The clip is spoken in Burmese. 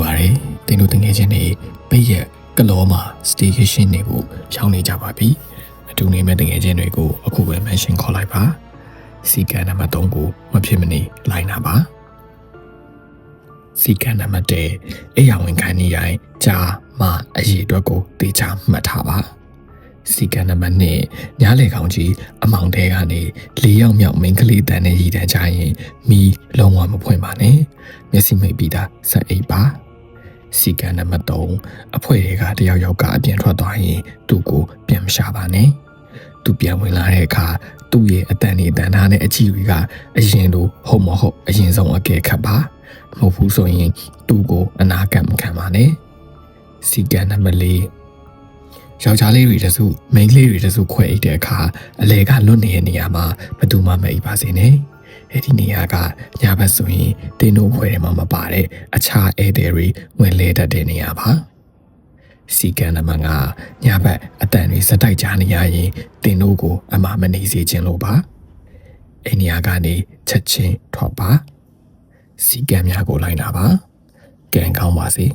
ပါတယ်တင်တို့တငယ်ချင်းတွေပိတ်ရက်ကလောမှာ staycation နေဖို့ချောင်းနေကြပါပြီအတူနေမဲ့တငယ်ချင်းတွေကိုအခုပဲ mention ခေါ်လိုက်ပါစီကံနံပါတ်3ကိုမဖြစ်မနေလိုက်နာပါစီကံနံပါတ်1အိယာဝင်ခံနေတိုင်းကြာမှအရေးအတွက်ကိုတေချာမှတ်ထားပါစီကံနံပါတ်2ညားလေကောင်ကြီးအမောင်တဲကနေ၄ယောက်မြောက်မိန်းကလေးတန်နဲ့ရည်တန်းချရင်မီလုံးဝမဖွင့်ပါနဲ့မျက်စိမိတ်ပြီးသားဆက်အိပ်ပါစီကံနံပါတ်3အဖွဲတွေကတယောက်ယောက်ကအပြင်ထွက်သွားရင်သူ့ကိုပြန်မရှာပါနဲ့သူပြန်ဝင်လာတဲ့အခါသူ့ရဲ့အတန်နဲ့တန်သားနဲ့အချီတွေကအရင်လိုဟုတ်မဟုတ်အရင်ဆုံးအကဲခတ်ပါမဟုတ်ဘူးဆိုရင်သူ့ကိုအနာကံမခံပါနဲ့စီကံနံပါတ်4ယောက်ျားလေးတွေတစုမိန်းကလေးတွေတစုခွဲအိတ်တဲ့အခါအလဲကလွတ်နေတဲ့နေရာမှာဘယ်သူမှမအိပ်ပါစေနဲ့အဲ့ဒီနေရာကညဘက်ဆိုရင်တင်းတို့ခွဲထဲမှာမပါတဲ့အခြားဧည့်သည်တွေဝင်လဲတတ်တဲ့နေရာပါစီကံနံပါတ်5ညဘက်အတန်တွေစတိုက်ကြနေရရင်တင်းတို့ကိုအမှားမနေစေခြင်းလို့ပါအဲ့နေရာကနေချက်ချင်းထွက်ပါစီကံများကိုလိုက်နာပါကံကောင်းပါစေ